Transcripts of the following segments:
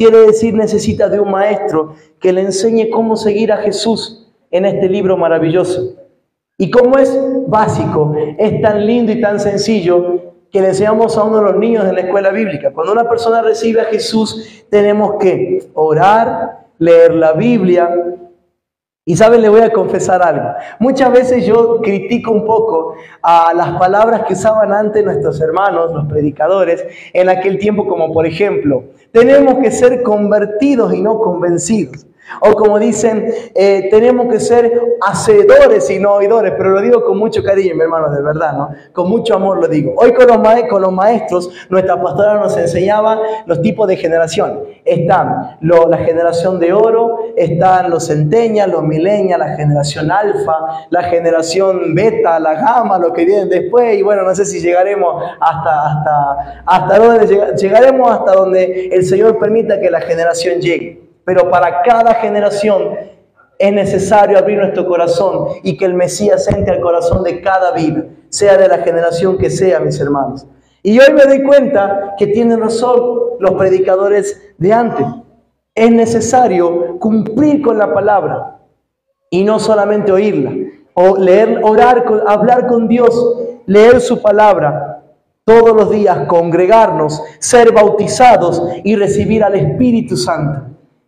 Quiere decir, necesita de un maestro que le enseñe cómo seguir a Jesús en este libro maravilloso. Y como es básico, es tan lindo y tan sencillo que le enseñamos a uno de los niños en la escuela bíblica. Cuando una persona recibe a Jesús, tenemos que orar, leer la Biblia. Y saben, le voy a confesar algo. Muchas veces yo critico un poco a las palabras que usaban antes nuestros hermanos, los predicadores, en aquel tiempo, como por ejemplo, tenemos que ser convertidos y no convencidos. O como dicen, tenemos que ser hacedores y no oidores, pero lo digo con mucho cariño, mi hermano, de verdad, ¿no? Con mucho amor lo digo. Hoy con los maestros, nuestra pastora nos enseñaba los tipos de generación. Están la generación de oro, están los centenias, los milenias, la generación alfa, la generación beta, la gamma, lo que vienen después. Y bueno, no sé si llegaremos hasta dónde llegaremos, hasta donde el Señor permita que la generación llegue. Pero para cada generación es necesario abrir nuestro corazón y que el Mesías entre al corazón de cada vida, sea de la generación que sea, mis hermanos. Y hoy me doy cuenta que tienen razón los predicadores de antes. Es necesario cumplir con la palabra y no solamente oírla, o leer, orar, hablar con Dios, leer su palabra todos los días, congregarnos, ser bautizados y recibir al Espíritu Santo.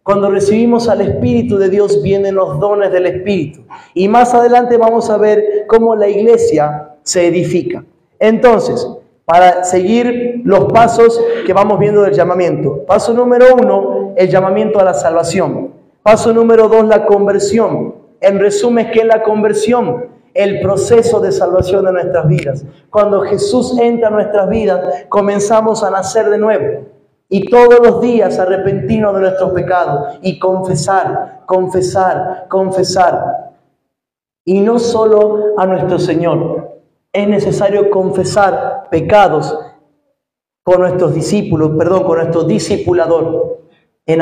Cuando recibimos al Espíritu de Dios, vienen los dones del Espíritu. Y más adelante vamos a ver cómo la iglesia se edifica. Entonces, para seguir los pasos que vamos viendo del llamamiento. Paso número 1, el llamamiento a la salvación. Paso número 2, la conversión. En resumen, ¿qué es la conversión? El proceso de salvación de nuestras vidas. Cuando Jesús entra en nuestras vidas, comenzamos a nacer de nuevo. Y todos los días arrepentirnos de nuestros pecados y confesar. Y no solo a nuestro Señor. Es necesario confesar pecados con nuestros discípulos, con nuestro discipulador. En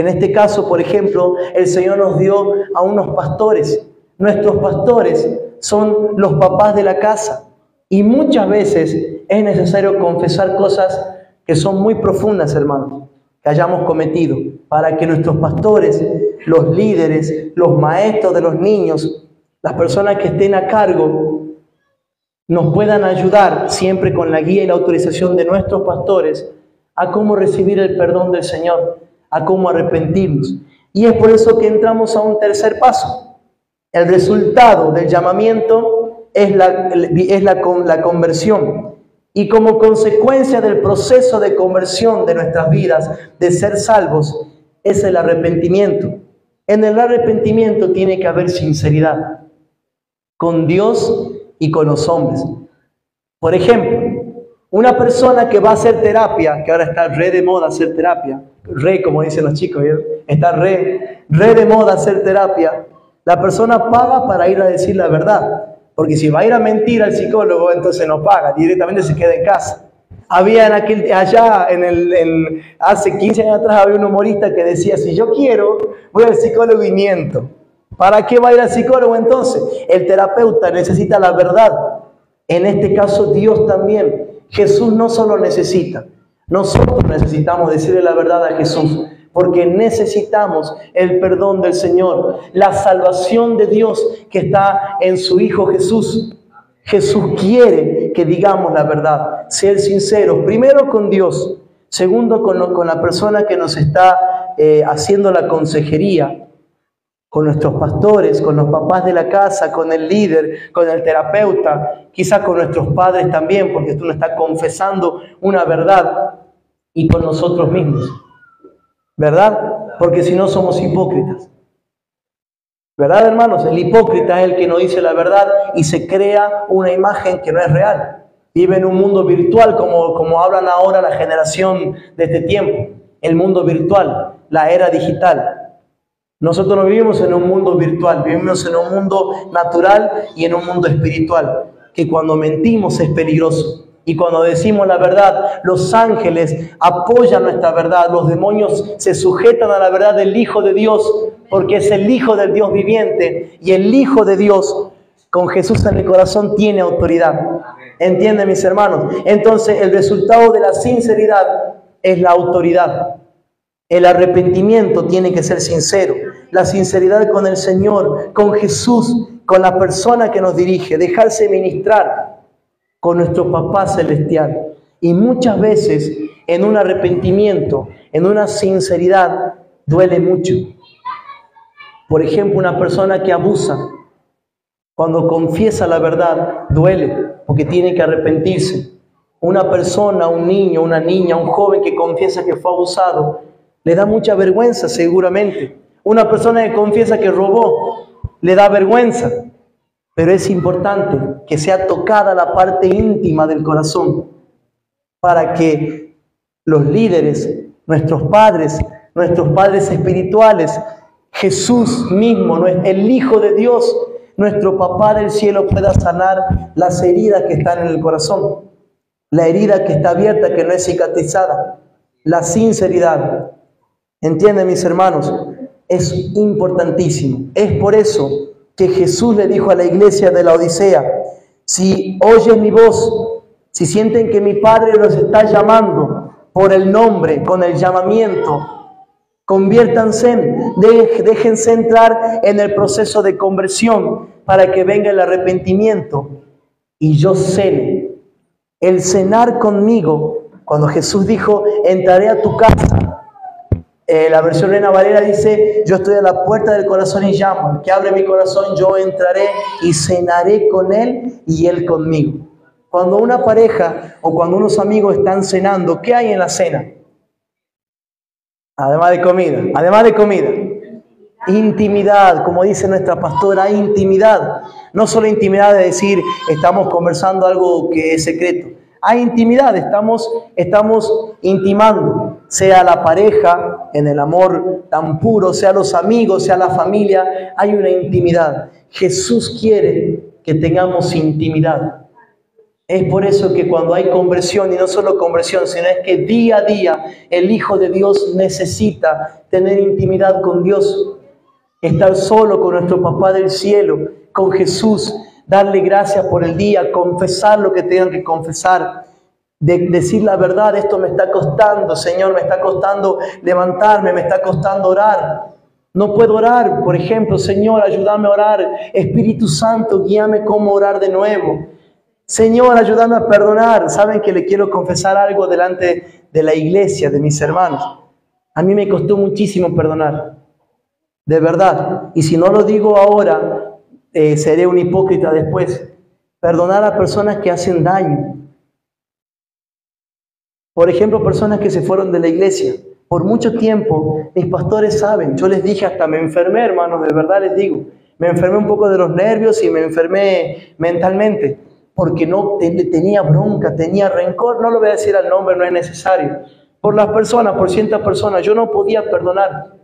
este caso, por ejemplo, el Señor nos dio a unos pastores. Nuestros pastores son los papás de la casa. Y muchas veces es necesario confesar cosas que son muy profundas, hermanos, que hayamos cometido, para que nuestros pastores, los líderes, los maestros de los niños, las personas que estén a cargo, nos puedan ayudar, siempre con la guía y la autorización de nuestros pastores, a cómo recibir el perdón del Señor, a cómo arrepentirnos. Y es por eso que entramos a un tercer paso. El resultado del llamamiento es la conversión. Y como consecuencia del proceso de conversión de nuestras vidas, de ser salvos, es el arrepentimiento. En el arrepentimiento tiene que haber sinceridad con Dios y con los hombres. Por ejemplo, una persona que va a hacer terapia, que ahora está re de moda hacer terapia, como dicen los chicos, ¿eh? Está re de moda hacer terapia. La persona paga para ir a decir la verdad. Porque si va a ir a mentir al psicólogo, entonces no paga, directamente se queda en casa. Había hace 15 años atrás, había un humorista que decía, si yo quiero, voy al psicólogo y miento. ¿Para qué va a ir al psicólogo entonces? El terapeuta necesita la verdad. En este caso, Dios también. Jesús no solo necesita, nosotros necesitamos decirle la verdad a Jesús. Porque necesitamos el perdón del Señor, la salvación de Dios que está en su Hijo Jesús. Jesús quiere que digamos la verdad, ser sinceros, primero con Dios, segundo con la persona que nos está haciendo la consejería, con nuestros pastores, con los papás de la casa, con el líder, con el terapeuta, quizás con nuestros padres también, porque tú nos estás confesando una verdad, y con nosotros mismos. ¿Verdad? Porque si no somos hipócritas. ¿Verdad, hermanos? El hipócrita es el que no dice la verdad y se crea una imagen que no es real. Vive en un mundo virtual, como hablan ahora la generación de este tiempo. El mundo virtual, la era digital. Nosotros no vivimos en un mundo virtual, vivimos en un mundo natural y en un mundo espiritual. Que cuando mentimos es peligroso. Y cuando decimos la verdad, los ángeles apoyan nuestra verdad, los demonios se sujetan a la verdad del Hijo de Dios, porque es el Hijo del Dios viviente, y el Hijo de Dios, con Jesús en el corazón, tiene autoridad. ¿Entienden, mis hermanos? Entonces, el resultado de la sinceridad es la autoridad. El arrepentimiento tiene que ser sincero. La sinceridad con el Señor, con Jesús, con la persona que nos dirige. Dejarse ministrar con nuestro Papá Celestial. Y muchas veces en un arrepentimiento, en una sinceridad, duele mucho. Por ejemplo, una persona que abusa, cuando confiesa la verdad, duele porque tiene que arrepentirse. Una persona, un niño, una niña, un joven que confiesa que fue abusado, le da mucha vergüenza seguramente. Una persona que confiesa que robó, le da vergüenza. Pero es importante que sea tocada la parte íntima del corazón para que los líderes, nuestros padres espirituales, Jesús mismo, el Hijo de Dios, nuestro Papá del cielo, pueda sanar las heridas que están en el corazón. La herida que está abierta, que no es cicatrizada. La sinceridad. ¿Entienden, mis hermanos? Es importantísimo. Es por eso que Jesús le dijo a la iglesia de la Odisea: si oyen mi voz, si sienten que mi Padre los está llamando por el nombre, con el llamamiento, conviértanse, déjense entrar en el proceso de conversión para que venga el arrepentimiento y yo cene. El cenar conmigo, cuando Jesús dijo, entraré a tu casa, la versión Reina Valera dice, yo estoy a la puerta del corazón y llamo. El que abre mi corazón, yo entraré y cenaré con él y él conmigo. Cuando una pareja o cuando unos amigos están cenando, ¿qué hay en la cena? Además de comida. Intimidad, como dice nuestra pastora, hay intimidad. No solo intimidad de decir, estamos conversando algo que es secreto. Hay intimidad, estamos intimando, sea la pareja, en el amor tan puro, sea los amigos, sea la familia, hay una intimidad. Jesús quiere que tengamos intimidad. Es por eso que cuando hay conversión, y no solo conversión, sino es que día a día el Hijo de Dios necesita tener intimidad con Dios, estar solo con nuestro Papá del cielo, con Jesús, darle gracias por el día, confesar lo que tengan que confesar, decir la verdad, esto me está costando, Señor, me está costando levantarme, me está costando orar. No puedo orar, por ejemplo, Señor, ayúdame a orar. Espíritu Santo, guíame cómo orar de nuevo. Señor, ayúdame a perdonar. Saben que le quiero confesar algo delante de la iglesia, de mis hermanos. A mí me costó muchísimo perdonar, de verdad. Y si no lo digo ahora, seré un hipócrita después. Perdonar a personas que hacen daño. Por ejemplo, personas que se fueron de la iglesia. Por mucho tiempo, mis pastores saben, yo les dije, hasta me enfermé, hermanos, de verdad les digo. Me enfermé un poco de los nervios y me enfermé mentalmente. Porque no tenía bronca, tenía rencor, no lo voy a decir al nombre, no es necesario. Por las personas, por ciertas personas, yo no podía perdonar.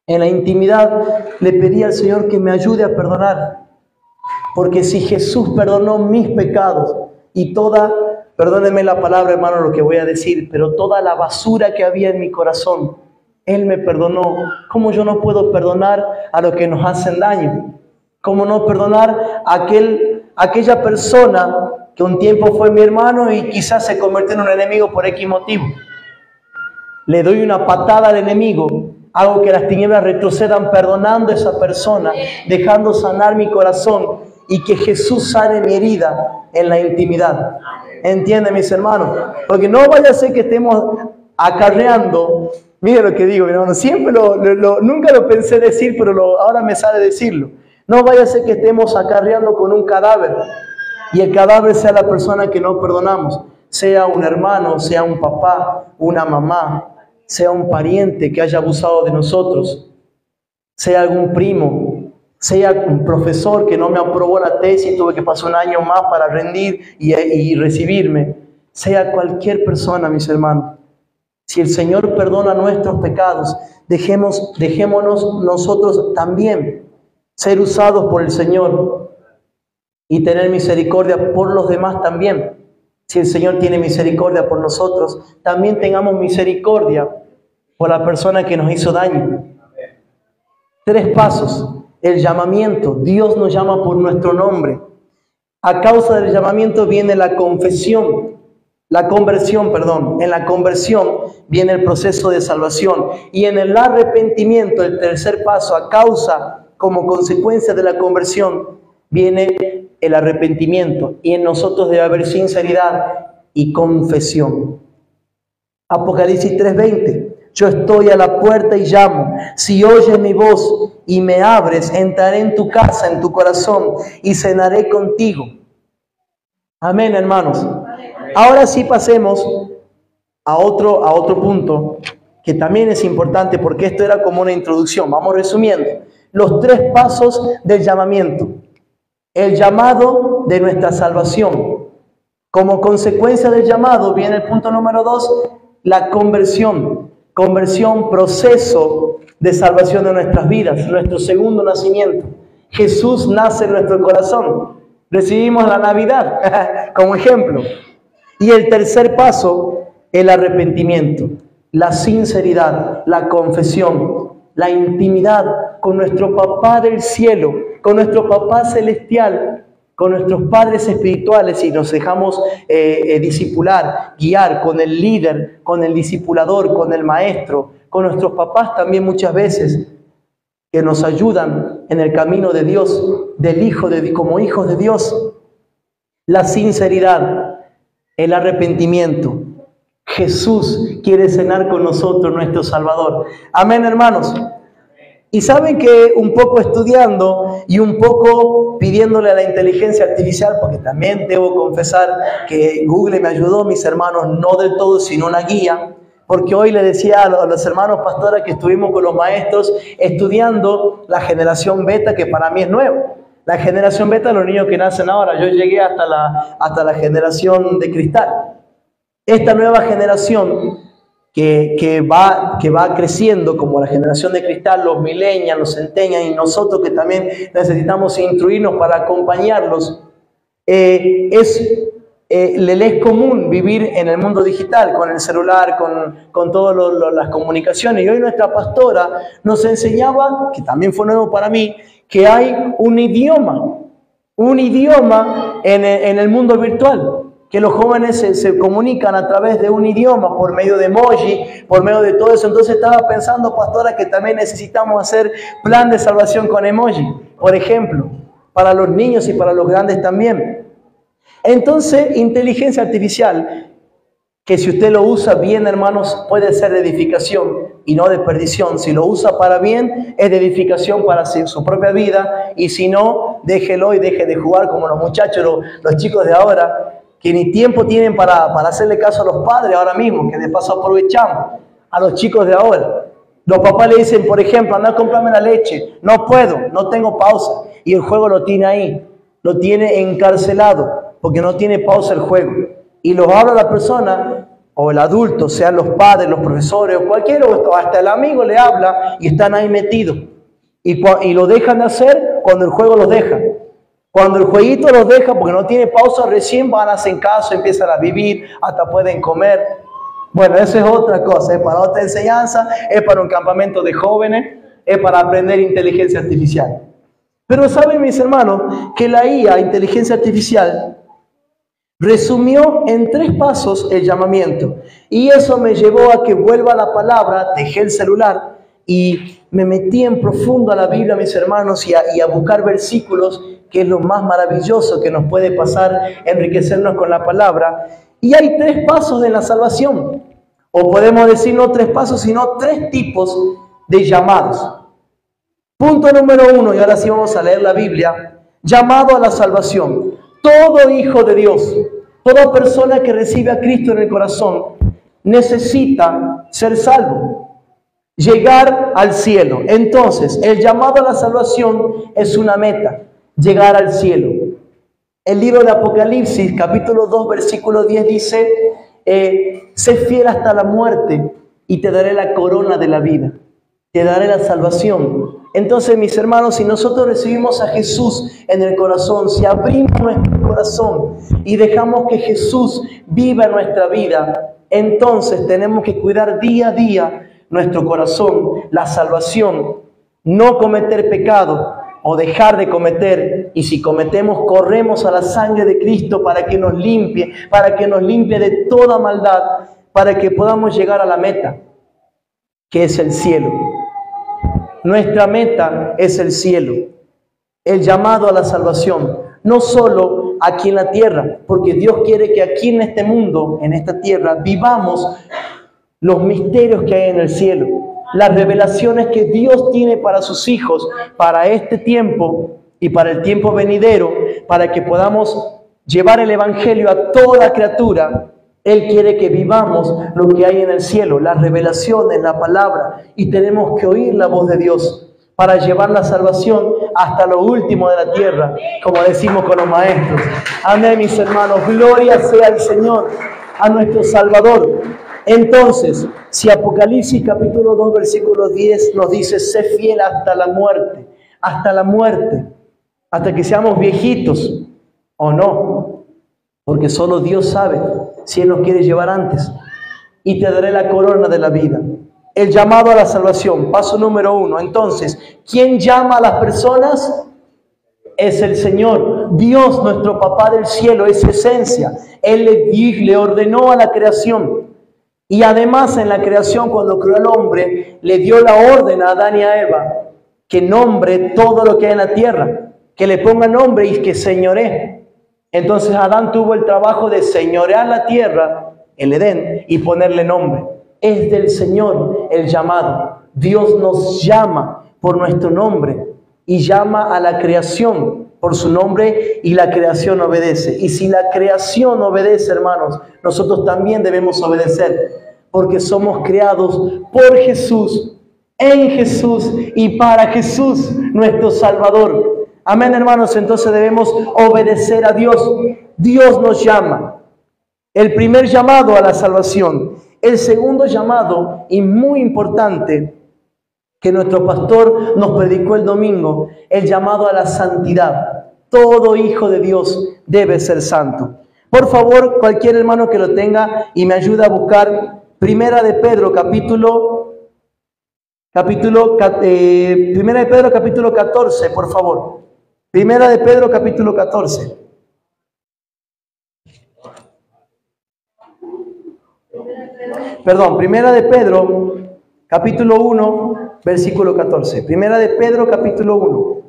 En la intimidad le pedí al Señor que me ayude a perdonar. Porque si Jesús perdonó mis pecados y perdónenme la palabra, hermano, lo que voy a decir, pero toda la basura que había en mi corazón, Él me perdonó. ¿Cómo yo no puedo perdonar a los que nos hacen daño? ¿Cómo no perdonar a aquella persona que un tiempo fue mi hermano y quizás se convirtió en un enemigo por X motivo? Le doy una patada al enemigo, hago que las tinieblas retrocedan perdonando a esa persona, dejando sanar mi corazón y que Jesús sane mi herida en la intimidad. ¿Entienden, mis hermanos? Porque no vaya a ser que estemos acarreando, mire lo que digo, mi hermano, siempre nunca lo pensé decir, pero ahora me sale decirlo. No vaya a ser que estemos acarreando con un cadáver y el cadáver sea la persona que no perdonamos, sea un hermano, sea un papá, una mamá, sea un pariente que haya abusado de nosotros, sea algún primo, sea un profesor que no me aprobó la tesis y tuve que pasar un año más para rendir y recibirme, sea cualquier persona, mis hermanos. Si el Señor perdona nuestros pecados, dejémonos nosotros también ser usados por el Señor y tener misericordia por los demás también. Si el Señor tiene misericordia por nosotros, también tengamos misericordia por la persona que nos hizo daño. 3 pasos. El llamamiento. Dios nos llama por nuestro nombre. A causa del llamamiento viene la confesión. la conversión, perdón. En la conversión viene el proceso de salvación. Y en el arrepentimiento, el tercer paso, a causa, como consecuencia de la conversión, viene el arrepentimiento. Y en nosotros debe haber sinceridad y confesión. Apocalipsis 3:20. Yo estoy a la puerta y llamo. Si oyes mi voz y me abres, entraré en tu casa, en tu corazón, y cenaré contigo. Amén, hermanos. Ahora sí pasemos a otro punto que también es importante, porque esto era como una introducción. Vamos resumiendo. Los 3 pasos del llamamiento. El llamado de nuestra salvación. Como consecuencia del llamado viene el punto número 2, la conversión. Conversión, proceso de salvación de nuestras vidas, nuestro segundo nacimiento. Jesús nace en nuestro corazón. Recibimos la Navidad como ejemplo. Y el tercer paso, el arrepentimiento, la sinceridad, la confesión, la intimidad con nuestro Papá del cielo, con nuestro Papá celestial, con nuestros padres espirituales, y nos dejamos discipular, guiar con el líder, con el discipulador, con el maestro, con nuestros papás también muchas veces, que nos ayudan en el camino de Dios, como hijos de Dios. La sinceridad, el arrepentimiento. Jesús quiere cenar con nosotros, nuestro Salvador. Amén, hermanos. Y saben que un poco estudiando y un poco pidiéndole a la inteligencia artificial, porque también debo confesar que Google me ayudó, mis hermanos, no del todo, sino una guía, porque hoy le decía a los hermanos pastores que estuvimos con los maestros estudiando la generación beta, que para mí es nuevo. La generación beta, los niños que nacen ahora, yo llegué hasta la generación de cristal. Esta nueva generación que va creciendo, como la generación de cristal, los millennials, los centennials, y nosotros que también necesitamos instruirnos para acompañarlos, le es común vivir en el mundo digital, con el celular, con todas las comunicaciones. Y hoy nuestra pastora nos enseñaba, que también fue nuevo para mí, que hay un idioma en el mundo virtual, que los jóvenes se comunican a través de un idioma, por medio de emoji, por medio de todo eso. Entonces estaba pensando, pastora, que también necesitamos hacer plan de salvación con emoji, por ejemplo, para los niños y para los grandes también. Entonces, inteligencia artificial, que si usted lo usa bien, hermanos, puede ser de edificación y no de perdición. Si lo usa para bien, es de edificación para su propia vida, y si no, déjelo y deje de jugar como los muchachos, los chicos de ahora, que ni tiempo tienen para hacerle caso a los padres ahora mismo, que de paso aprovechamos a los chicos de ahora. Los papás le dicen, por ejemplo, anda a comprarme la leche. No puedo, no tengo pausa. Y el juego lo tiene ahí, lo tiene encarcelado, porque no tiene pausa el juego. Y los habla la persona, o el adulto, sean los padres, los profesores, o cualquiera, o hasta el amigo le habla, y están ahí metidos. Y lo dejan de hacer cuando el juego los deja. Cuando el jueguito los deja, porque no tiene pausa, recién van a hacer caso, empiezan a vivir, hasta pueden comer. Bueno, eso es otra cosa, es para otra enseñanza, es para un campamento de jóvenes, es para aprender inteligencia artificial. Pero saben, mis hermanos, que la IA, inteligencia artificial, resumió en 3 pasos el llamamiento. Y eso me llevó a que vuelva a la palabra, dejé el celular y me metí en profundo a la Biblia, mis hermanos, y a buscar versículos, que es lo más maravilloso que nos puede pasar, enriquecernos con la palabra. Y hay 3 pasos de la salvación, o podemos decir no 3 pasos, sino 3 tipos de llamados. Punto número 1, y ahora sí vamos a leer la Biblia: llamado a la salvación. Todo hijo de Dios, toda persona que recibe a Cristo en el corazón, necesita ser salvo, llegar al cielo. Entonces, el llamado a la salvación es una meta: llegar al cielo. El libro de Apocalipsis, capítulo 2, versículo 10 dice, sé fiel hasta la muerte y te daré la corona de la vida, te daré la salvación. Entonces, mis hermanos, si nosotros recibimos a Jesús en el corazón, si abrimos nuestro corazón y dejamos que Jesús viva en nuestra vida, entonces tenemos que cuidar día a día nuestro corazón, la salvación, no cometer pecado, o dejar de cometer, y si cometemos, corremos a la sangre de Cristo para que nos limpie de toda maldad, para que podamos llegar a la meta, que es el cielo. Nuestra meta es el cielo, el llamado a la salvación, no solo aquí en la tierra, porque Dios quiere que aquí en este mundo, en esta tierra, vivamos los misterios que hay en el cielo, las revelaciones que Dios tiene para sus hijos, para este tiempo y para el tiempo venidero, para que podamos llevar el evangelio a toda criatura. Él quiere que vivamos lo que hay en el cielo, las revelaciones, la palabra, y tenemos que oír la voz de Dios para llevar la salvación hasta lo último de la tierra, como decimos con los maestros. Amén, mis hermanos, gloria sea al Señor, a nuestro Salvador. Entonces, si Apocalipsis capítulo 2, versículo 10 nos dice, sé fiel hasta la muerte, hasta que seamos viejitos, o no, porque solo Dios sabe si Él nos quiere llevar antes. Y te daré la corona de la vida. El llamado a la salvación, paso número 1. Entonces, ¿quién llama a las personas? Es el Señor. Dios, nuestro Papá del cielo, es esencia. Él le ordenó a la creación. Y además en la creación, cuando creó al hombre, le dio la orden a Adán y a Eva que nombre todo lo que hay en la tierra, que le ponga nombre y que señoree. Entonces Adán tuvo el trabajo de señorear la tierra, el Edén, y ponerle nombre. Es del Señor el llamado. Dios nos llama por nuestro nombre y llama a la creación por su nombre, y la creación obedece. Y si la creación obedece, hermanos, nosotros también debemos obedecer, porque somos creados por Jesús, en Jesús y para Jesús, nuestro Salvador. Amén, hermanos. Entonces debemos obedecer a Dios. Dios nos llama. El primer llamado a la salvación. El segundo llamado, y muy importante, que nuestro pastor nos predicó el domingo, el llamado a la santidad. Todo hijo de Dios debe ser santo. Por favor, cualquier hermano que lo tenga y me ayude a buscar Primera de Pedro capítulo 14, por favor. Primera de Pedro capítulo 14. Perdón, Primera de Pedro capítulo 1, versículo 14. Primera de Pedro capítulo 1.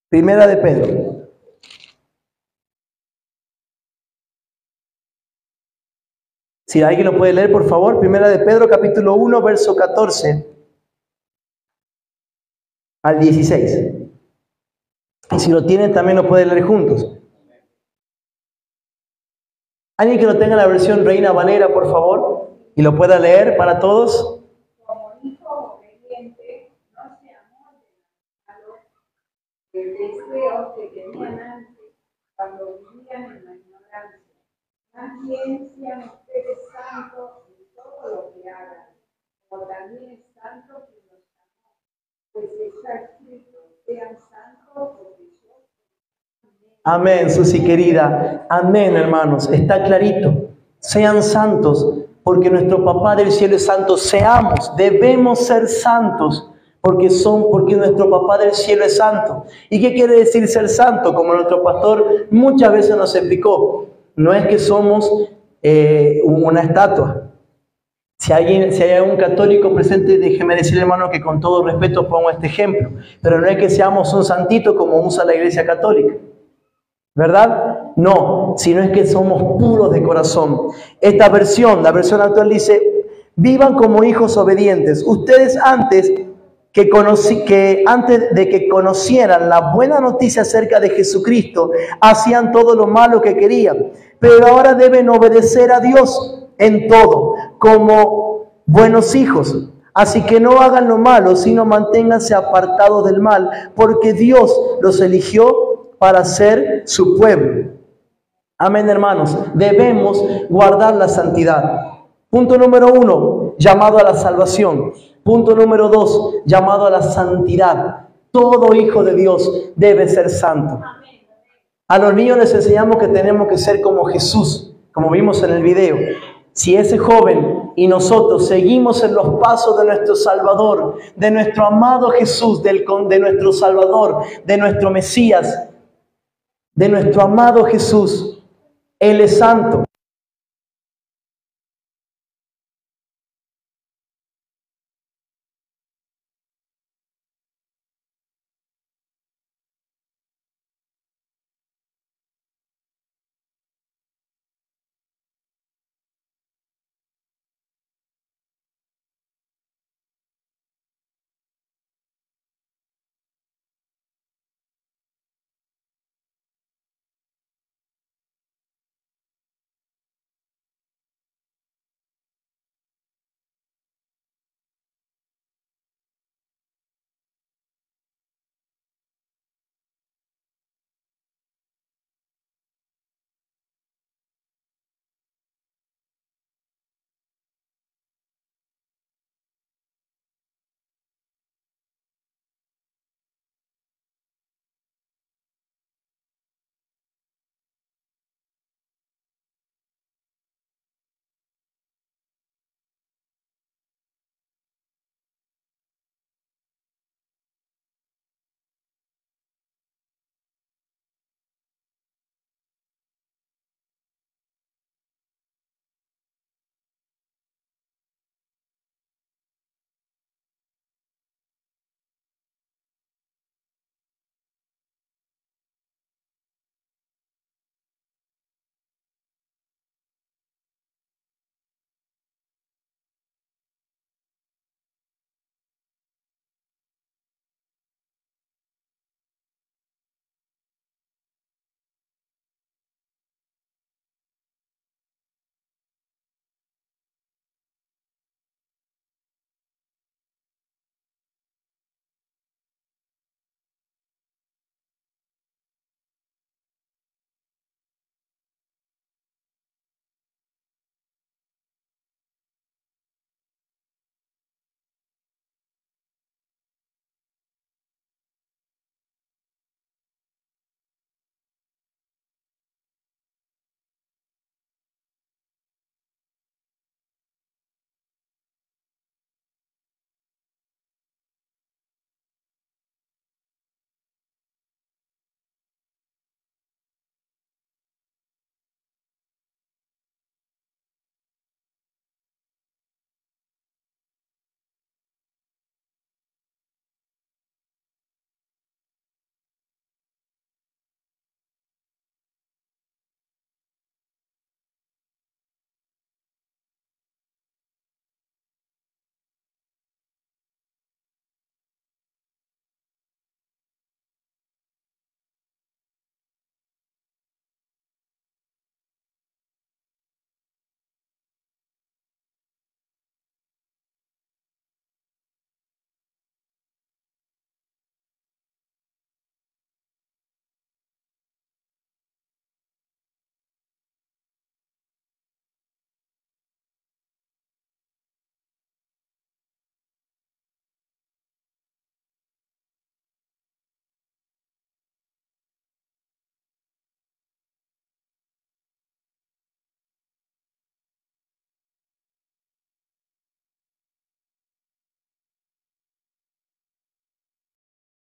Primera de Pedro. Si alguien lo puede leer, por favor. Primera de Pedro, capítulo 1, verso 14 al 16. Y si lo tienen, también lo pueden leer juntos. Alguien que lo tenga en la versión Reina Valera, por favor, y lo pueda leer para todos. Como hijo obediente, no se amolden a los deseos que tenían antes, cuando vivían en la ignorancia. Más bien sean ustedes santos en todo lo que hagan, como también es santo quien los amó. Pues está escrito, sean santos porque yo. Amén, Susi querida. Amén, hermanos. Está clarito. Sean santos porque nuestro Papá del cielo es santo. Seamos, debemos ser santos porque nuestro Papá del cielo es santo. ¿Y qué quiere decir ser santo? Como nuestro pastor muchas veces nos explicó, no es que somos una estatua. Si hay un católico presente, déjeme decirle, hermano, que con todo respeto pongo este ejemplo, pero no es que seamos un santito como usa la Iglesia Católica, ¿verdad? No, sino es que somos puros de corazón. Esta versión, la versión actual dice, vivan como hijos obedientes. Ustedes antes de que conocieran la buena noticia acerca de Jesucristo, hacían todo lo malo que querían, pero ahora deben obedecer a Dios en todo, como buenos hijos. Así que no hagan lo malo, sino manténganse apartados del mal, porque Dios los eligió para ser su pueblo. Amén, hermanos. Debemos guardar la santidad. Punto número 1, llamado a la salvación. Punto número 2, llamado a la santidad. Todo hijo de Dios debe ser santo. A los niños les enseñamos que tenemos que ser como Jesús, como vimos en el video. Si ese joven y nosotros seguimos en los pasos de nuestro Salvador, de nuestro amado Jesús, de nuestro Salvador, de nuestro Mesías, de nuestro amado Jesús, Él es santo.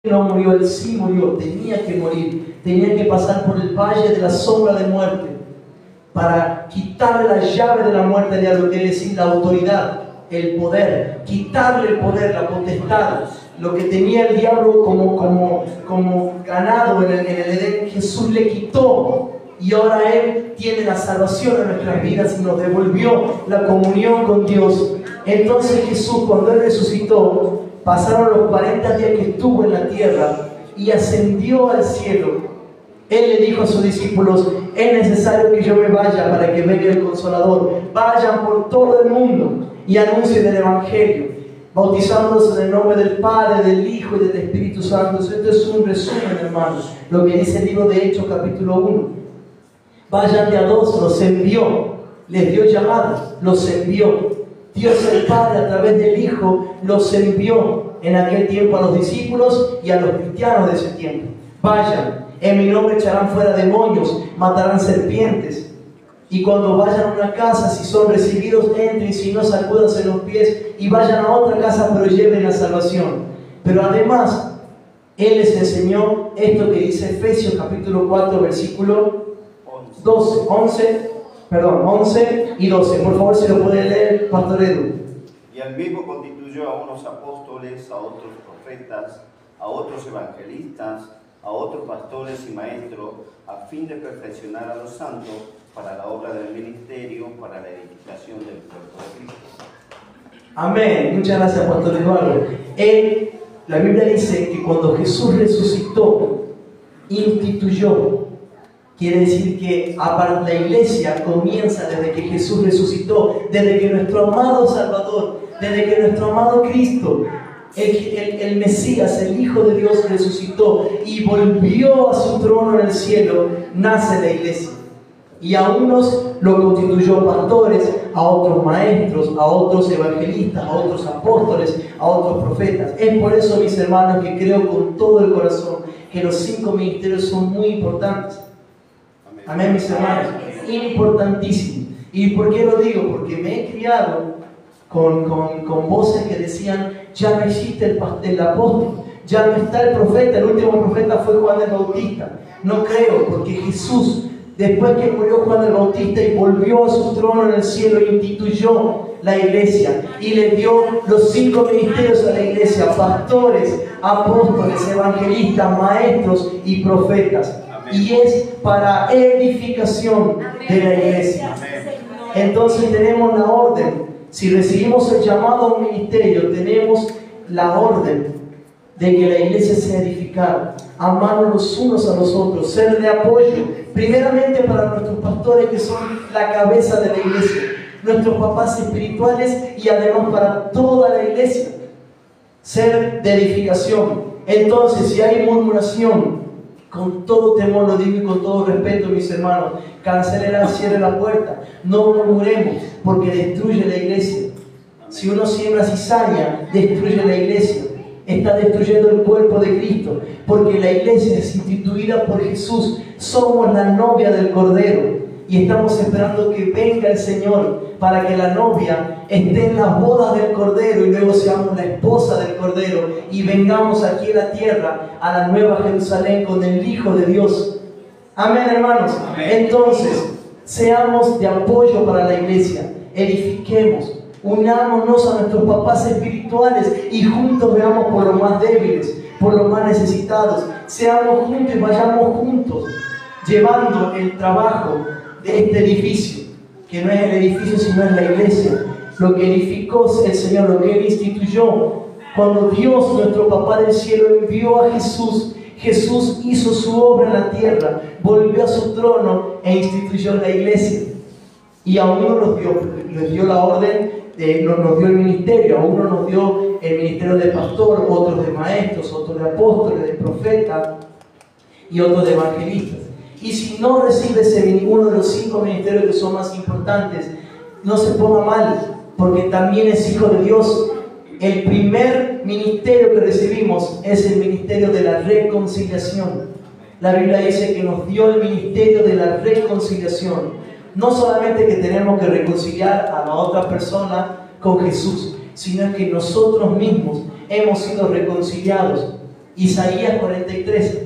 No murió, él sí murió, tenía que morir, tenía que pasar por el valle de la sombra de muerte para quitarle la llave de la muerte, de algo, quiere decir la autoridad, el poder, quitarle el poder, la potestad, lo que tenía el diablo como ganado en el Edén. Jesús le quitó y ahora Él tiene la salvación en nuestras vidas y nos devolvió la comunión con Dios. Entonces Jesús, cuando Él resucitó, pasaron los 40 días que estuvo en la tierra y ascendió al cielo. Él le dijo a sus discípulos: es necesario que yo me vaya para que venga el Consolador. Vayan por todo el mundo y anuncien el Evangelio, bautizándolos en el nombre del Padre, del Hijo y del Espíritu Santo. Esto es un resumen, hermanos, lo que dice el libro de Hechos capítulo 1. Vayan de a dos, los envió, les dio llamadas, los envió. Dios el Padre a través del Hijo los envió en aquel tiempo a los discípulos y a los cristianos de ese tiempo. Vayan, en mi nombre echarán fuera demonios, matarán serpientes. Y cuando vayan a una casa, si son recibidos, entren, si no, sacúdanse los pies y vayan a otra casa, pero lleven la salvación. Pero además, Él les enseñó esto que dice Efesios capítulo 4, versículo 11 y 12. Por favor, si lo puede leer, Pastor Edu. Y él mismo constituyó a unos apóstoles, a otros profetas, a otros evangelistas, a otros pastores y maestros, a fin de perfeccionar a los santos para la obra del ministerio, para la edificación del cuerpo de Cristo. Amén. Muchas gracias, Pastor Eduardo. La Biblia dice que cuando Jesús resucitó, instituyó. Quiere decir que la iglesia comienza desde que Jesús resucitó, desde que nuestro amado Salvador, desde que nuestro amado Cristo, el Mesías, el Hijo de Dios, resucitó y volvió a su trono en el cielo, nace la iglesia. Y a unos lo constituyó pastores, a otros maestros, a otros evangelistas, a otros apóstoles, a otros profetas. Es por eso, mis hermanos, que creo con todo el corazón que los 5 ministerios son muy importantes. Amén, mis hermanos. Importantísimo. ¿Y por qué lo digo? Porque me he criado con voces que decían, ya no existe el apóstol, ya no está el profeta, el último profeta fue Juan el Bautista. No creo, porque Jesús, después que murió Juan el Bautista y volvió a su trono en el cielo, instituyó la iglesia y le dio los 5 ministerios a la iglesia: pastores, apóstoles, evangelistas, maestros y profetas. Y es para edificación de la iglesia. Entonces tenemos la orden. Si recibimos el llamado a un ministerio, tenemos la orden de que la iglesia sea edificada, amarnos los unos a los otros, ser de apoyo, primeramente para nuestros pastores, que son la cabeza de la iglesia, nuestros papás espirituales, y además para toda la iglesia, ser de edificación. Entonces, si hay murmuración, con todo temor lo digo y con todo respeto, mis hermanos, cancelen, cierren la puerta, no murmuremos, porque destruye la iglesia. Si uno siembra cizaña, destruye la iglesia, está destruyendo el cuerpo de Cristo, porque la iglesia es instituida por Jesús. Somos la novia del Cordero y estamos esperando que venga el Señor para que la novia esté en las bodas del Cordero y luego seamos la esposa del Cordero y vengamos aquí a la tierra, a la nueva Jerusalén, con el Hijo de Dios. Amén, hermanos. Amén. Entonces, seamos de apoyo para la iglesia, edifiquemos, unámonos a nuestros papás espirituales y juntos veamos por los más débiles, por los más necesitados. Seamos juntos y vayamos juntos, llevando el trabajo de este edificio, que no es el edificio sino es la iglesia, lo que edificó el Señor, lo que Él instituyó. Cuando Dios, nuestro Papá del cielo, envió a Jesús, Jesús hizo su obra en la tierra, volvió a su trono e instituyó la iglesia. Y a uno les dio la orden, nos dio el ministerio, a uno nos dio el ministerio de pastor, otros de maestros, otros de apóstoles, de profetas y otros de evangelistas. Y si no recibes uno de los 5 ministerios que son más importantes, no se ponga mal, porque también es hijo de Dios. El primer ministerio que recibimos es el ministerio de la reconciliación. La Biblia dice que nos dio el ministerio de la reconciliación. No solamente que tenemos que reconciliar a la otra persona con Jesús, sino que nosotros mismos hemos sido reconciliados. Isaías 43.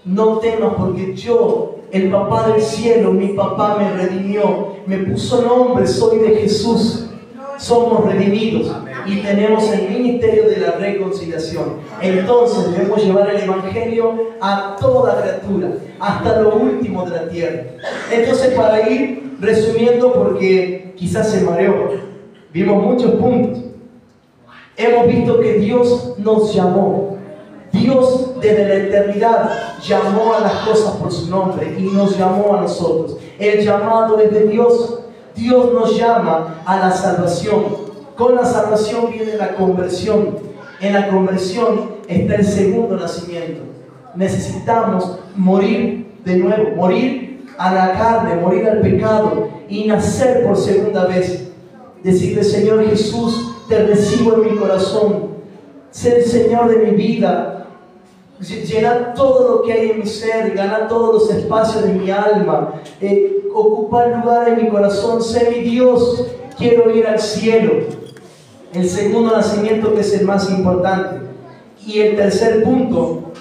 No temas, porque yo, el Papá del cielo, mi papá me redimió, me puso nombre, soy de Jesús. Somos redimidos y tenemos el ministerio de la reconciliación. Entonces debemos llevar el evangelio a toda criatura, hasta lo último de la tierra. Entonces, para ir resumiendo, porque quizás se mareó, vimos muchos puntos. Hemos visto que Dios nos llamó. Dios desde la eternidad llamó a las cosas por su nombre y nos llamó a nosotros. El llamado es de Dios. Dios nos llama a la salvación. Con la salvación viene la conversión. En la conversión está el segundo nacimiento. Necesitamos morir de nuevo, morir a la carne, morir al pecado y nacer por segunda vez. Decirle: Señor Jesús, te recibo en mi corazón. Ser el Señor de mi vida. Llenar todo lo que hay en mi ser, ganar todos los espacios de mi alma, ocupar lugar en mi corazón. Sé mi Dios, quiero ir al cielo. El segundo nacimiento, que es el más importante. Y el tercer punto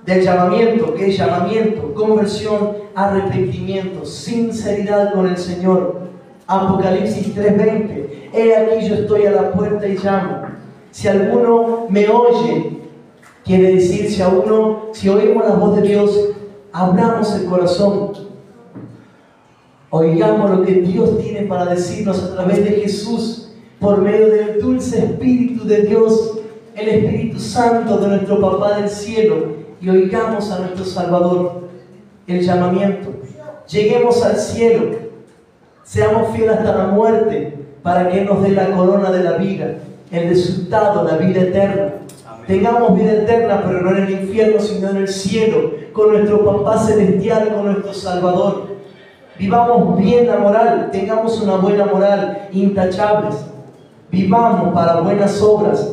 del llamamiento, que es llamamiento, conversión, arrepentimiento, sinceridad con el Señor. Apocalipsis 3:20. He aquí, yo estoy a la puerta y llamo. Si alguno me oye, quiere decir, si oímos la voz de Dios, abramos el corazón, oigamos lo que Dios tiene para decirnos a través de Jesús, por medio del dulce Espíritu de Dios, el Espíritu Santo de nuestro Papá del cielo, y oigamos a nuestro Salvador. El llamamiento. Lleguemos al cielo, seamos fieles hasta la muerte, para que nos dé la corona de la vida, el resultado, la vida eterna. Amén. Tengamos vida eterna, pero no en el infierno, sino en el cielo, con nuestro Papá celestial, con nuestro Salvador. Vivamos bien la moral, tengamos una buena moral, intachables. Vivamos para buenas obras,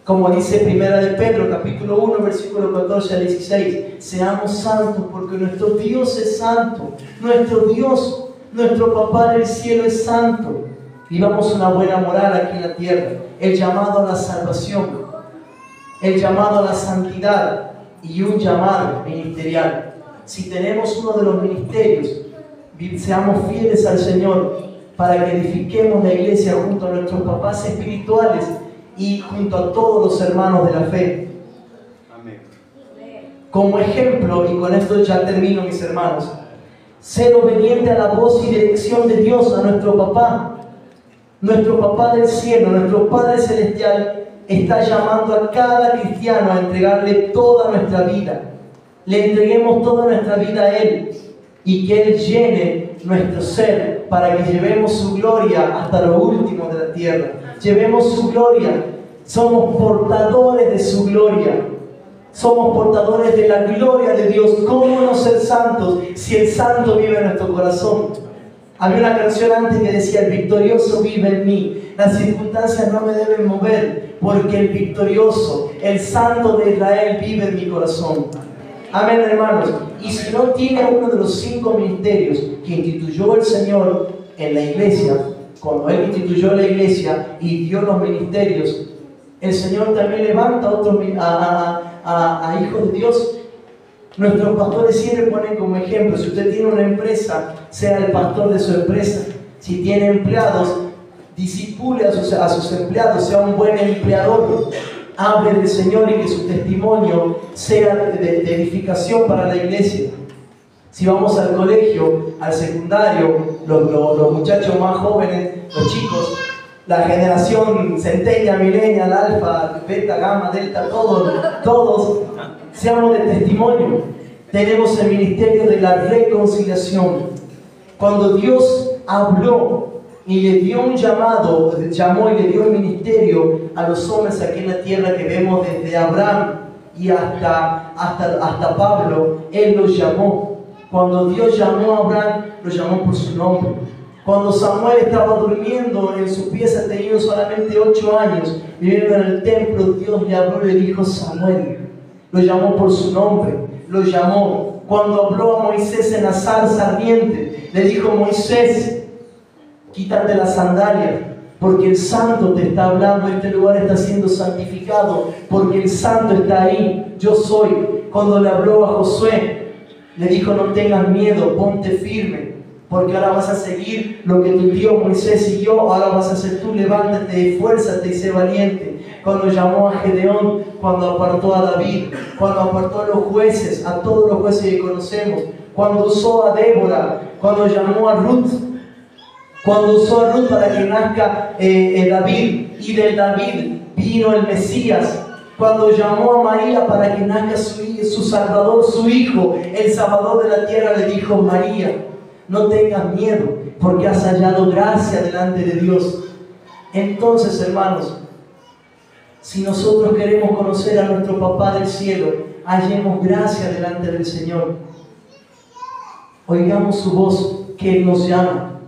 como dice Primera de Pedro, capítulo 1, versículo 14 al 16. Seamos santos, porque nuestro Dios es santo. Nuestro Dios, nuestro Papá del cielo es santo. Vivamos una buena moral aquí en la tierra. El llamado a la salvación, el llamado a la santidad y un llamado ministerial. Si tenemos uno de los ministerios, seamos fieles al Señor para que edifiquemos la iglesia junto a nuestros papás espirituales y junto a todos los hermanos de la fe. Amén. Como ejemplo, y con esto ya termino, mis hermanos, ser obediente a la voz y dirección de Dios, a nuestro Papá. Nuestro Papá del cielo, nuestro Padre celestial, está llamando a cada cristiano a entregarle toda nuestra vida. Le entreguemos toda nuestra vida a Él y que Él llene nuestro ser para que llevemos su gloria hasta lo último de la tierra. Llevemos su gloria. Somos portadores de su gloria. Somos portadores de la gloria de Dios. ¿Cómo no ser santos si el santo vive en nuestro corazón? Había una canción antes que decía: el victorioso vive en mí. Las circunstancias no me deben mover, porque el victorioso, el santo de Israel, vive en mi corazón. Amén, hermanos. Y si no tiene uno de los 5 ministerios que instituyó el Señor en la iglesia, cuando Él instituyó la iglesia y dio los ministerios, el Señor también levanta a hijos de Dios. Nuestros pastores siempre ponen como ejemplo: si usted tiene una empresa, sea el pastor de su empresa. Si tiene empleados, disipule a sus empleados, sea un buen empleador. Hable del Señor y que su testimonio sea de edificación para la iglesia. Si vamos al colegio, al secundario, los muchachos más jóvenes, los chicos, la generación centennial, millennial, alfa, beta, gamma, delta, todos seamos de testimonio. Tenemos el ministerio de la reconciliación. Cuando Dios habló y le dio un llamado, llamó y le dio el ministerio a los hombres aquí en la tierra, que vemos desde Abraham y hasta Pablo, Él los llamó. Cuando Dios llamó a Abraham, lo llamó por su nombre. Cuando Samuel estaba durmiendo en su pieza, teniendo solamente 8 años, viviendo en el templo, Dios le habló y le dijo: Samuel. Lo llamó por su nombre, lo llamó. Cuando habló a Moisés en la zarza ardiente, le dijo: Moisés, quítate la sandalia, porque el santo te está hablando, este lugar está siendo santificado, porque el santo está ahí, yo soy. Cuando le habló a Josué, le dijo: no tengas miedo, ponte firme, porque ahora vas a seguir lo que tu tío Moisés siguió, ahora vas a ser tú, levántate, esfuérzate y sé valiente. Cuando llamó a Gedeón, cuando apartó a David, cuando apartó a los jueces, a todos los jueces que conocemos, cuando usó a Débora, cuando llamó a Ruth, cuando usó a Ruth para que nazca David, y de David vino el Mesías, cuando llamó a María para que nazca su Salvador, su Hijo, el Salvador de la tierra, le dijo: María, no tengas miedo, porque has hallado gracia delante de Dios. Entonces, hermanos, si nosotros queremos conocer a nuestro Papá del cielo, hallemos gracia delante del Señor. Oigamos su voz, que Él nos llama.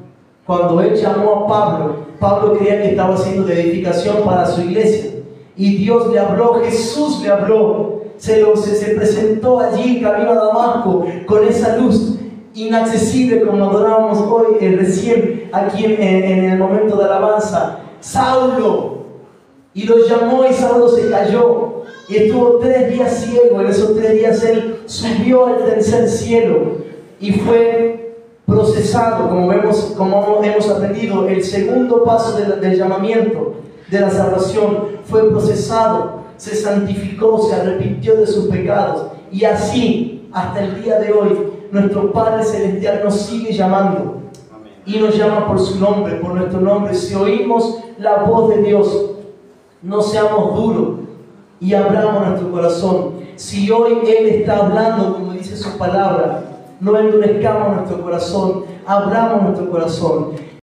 Cuando Él llamó a Pablo, Pablo creía que estaba haciendo de edificación para su iglesia. Y Dios le habló, Jesús le habló. Se presentó allí, camino a Damasco, con esa luz. inaccesible, como adorábamos hoy, recién aquí en el momento de alabanza, Saulo, y lo llamó y Saulo se cayó y estuvo 3 días ciego. En esos 3 días él subió al tercer cielo y fue procesado, como hemos aprendido. El segundo paso del llamamiento, de la salvación, fue procesado, se santificó, se arrepintió de sus pecados, y así hasta el día de hoy nuestro Padre Celestial nos sigue llamando. Amén. Y nos llama por su nombre, por nuestro nombre. Si oímos la voz de Dios, no seamos duros y abramos nuestro corazón. Si hoy Él está hablando, como dice su palabra, no endurezcamos nuestro corazón, abramos nuestro corazón.